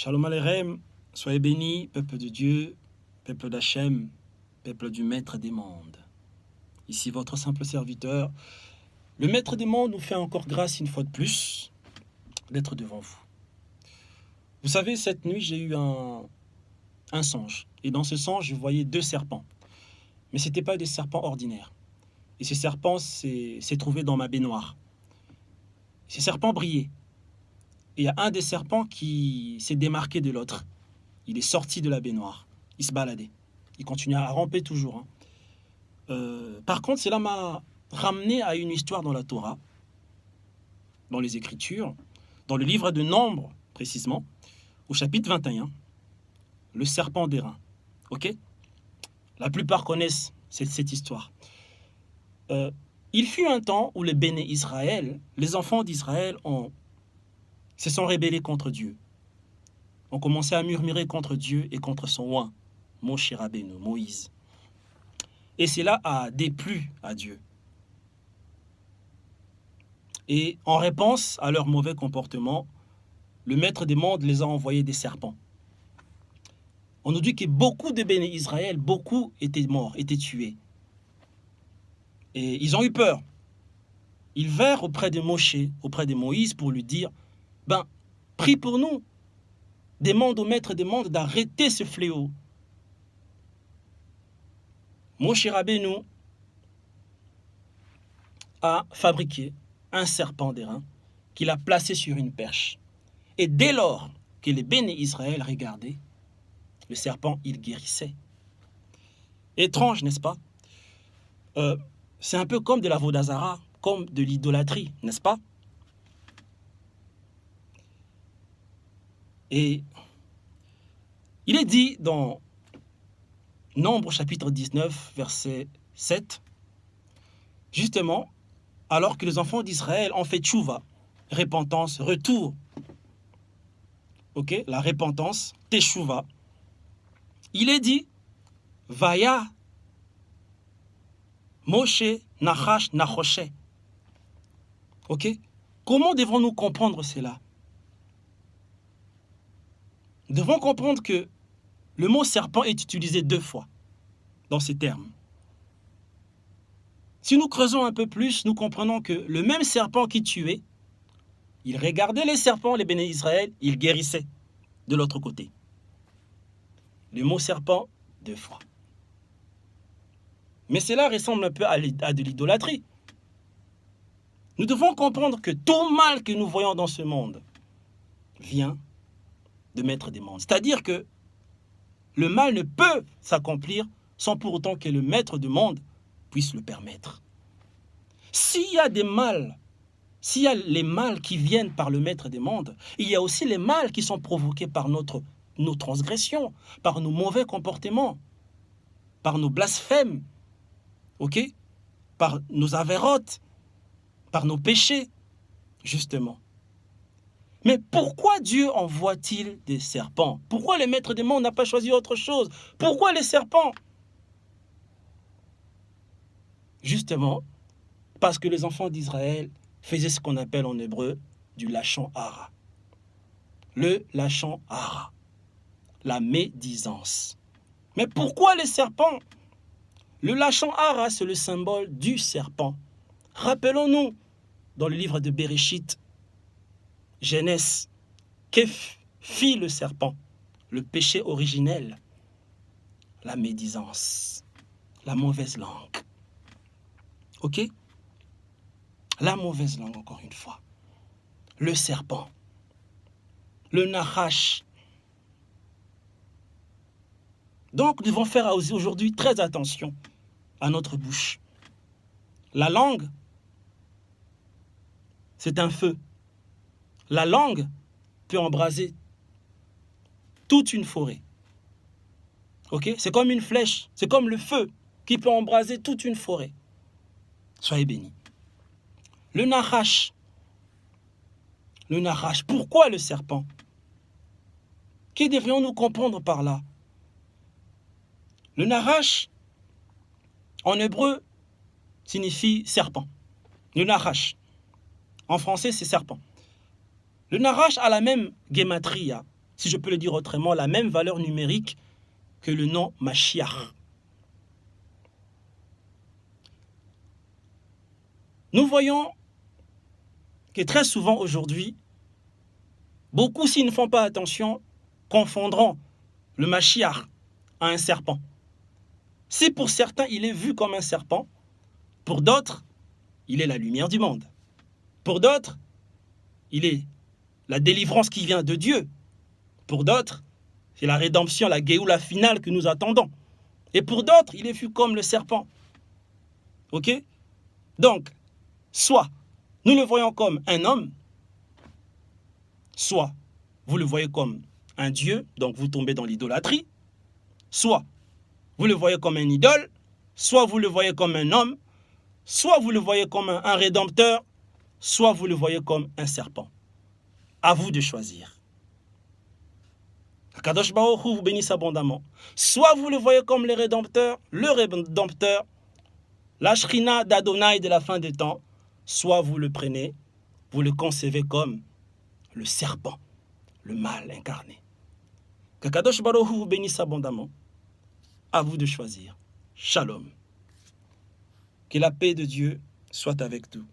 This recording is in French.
Shalom Aleichem, soyez bénis, peuple de Dieu, peuple d'Hachem, peuple du Maître des mondes. Ici votre simple serviteur. Le Maître des mondes nous fait encore grâce une fois de plus d'être devant vous. Vous savez, cette nuit, j'ai eu un songe. Et dans ce songe, je voyais deux serpents. Mais ce n'étaient pas des serpents ordinaires. Et ces serpents s'est trouvé dans ma baignoire. Ces serpents brillaient. Et il y a un des serpents qui s'est démarqué de l'autre. Il est sorti de la baignoire. Il se baladait. Il continuait à ramper toujours. Par contre, cela m'a ramené à une histoire dans la Torah, dans les Écritures, dans le livre de Nombres, précisément, au chapitre 21, le serpent d'airain. Ok ? La plupart connaissent cette histoire. Il fut un temps où les béné Israël, les enfants d'Israël, se sont rébellés contre Dieu. Ont commencé à murmurer contre Dieu et contre son oint, Moshe Rabbeinu, Moïse. Et cela a déplu à Dieu. Et en réponse à leur mauvais comportement, le Maître des mondes les a envoyés des serpents. On nous dit que beaucoup de béné Israël, beaucoup étaient morts, étaient tués. Et ils ont eu peur. Ils vinrent auprès de Moshe, auprès de Moïse, pour lui dire, prie pour nous. Demande au Maître des mondes d'arrêter ce fléau. Moshe Rabbeinu a fabriqué un serpent d'airain qu'il a placé sur une perche. Et dès lors que les béné Israël regardaient, le serpent, il guérissait. Étrange, n'est-ce pas ? C'est un peu comme de la vodazara, comme de l'idolâtrie, n'est-ce pas ? Et il est dit dans Nombres chapitre 19, verset 7, justement, alors que les enfants d'Israël ont fait tchouva, repentance, retour, ok, la repentance, teshuva, il est dit, Vaya, Moshe, Nachash, Nachoshe. Ok, comment devons-nous comprendre cela ? Nous devons comprendre que le mot serpent est utilisé 2 fois dans ces termes. Si nous creusons un peu plus, nous comprenons que le même serpent qui tuait, il regardait les serpents, les béné Israël, il guérissait de l'autre côté. Le mot serpent, 2 fois. Mais cela ressemble un peu à de l'idolâtrie. Nous devons comprendre que tout mal que nous voyons dans ce monde vient de Maître des mondes. C'est-à-dire que le mal ne peut s'accomplir sans pour autant que le Maître du monde puisse le permettre. S'il y a des mal, s'il y a les mal qui viennent par le Maître des mondes, il y a aussi les mal qui sont provoqués par nos transgressions, par nos mauvais comportements, par nos blasphèmes, ok, par nos avérotes, par nos péchés, justement. Mais pourquoi Dieu envoie-t-il des serpents ? Pourquoi le Maître des mondes n'a pas choisi autre chose ? Pourquoi les serpents ? Justement, parce que les enfants d'Israël faisaient ce qu'on appelle en hébreu du lachon hara. Le lachon hara, la médisance. Mais pourquoi les serpents ? Le lachon hara, c'est le symbole du serpent. Rappelons-nous, dans le livre de Bereshit, Genèse, que fit le serpent ? Le péché originel, la médisance, la mauvaise langue. Ok ? La mauvaise langue, encore une fois. Le serpent. Le nachash. Donc, nous devons faire aujourd'hui très attention à notre bouche. La langue, c'est un feu. La langue peut embraser toute une forêt. Ok ? C'est comme une flèche, c'est comme le feu qui peut embraser toute une forêt. Soyez bénis. Le nachash. Le nachash. Pourquoi le serpent ? Que devrions-nous comprendre par là ? Le nachash, en hébreu, signifie serpent. Le nachash. En français, c'est serpent. Le nachash a la même gematria, si je peux le dire autrement, la même valeur numérique que le nom Mashiach. Nous voyons que très souvent aujourd'hui, beaucoup, s'ils ne font pas attention, confondront le Mashiach à un serpent. Si pour certains, il est vu comme un serpent, pour d'autres, il est la lumière du monde. Pour d'autres, il est la délivrance qui vient de Dieu. Pour d'autres, c'est la rédemption, la Géoula finale que nous attendons. Et pour d'autres, il est vu comme le serpent. Ok? Donc, soit nous le voyons comme un homme, soit vous le voyez comme un Dieu, donc vous tombez dans l'idolâtrie, soit vous le voyez comme un idole, soit vous le voyez comme un homme, soit vous le voyez comme un rédempteur, soit vous le voyez comme un serpent. À vous de choisir. Kadosh Baruch Hu vous bénisse abondamment. Soit vous le voyez comme le rédempteur, la Shrina d'Adonai de la fin des temps, soit vous le prenez, vous le concevez comme le serpent, le mal incarné. Que Kadosh Baruch Hu vous bénisse abondamment. À vous de choisir. Shalom. Que la paix de Dieu soit avec nous.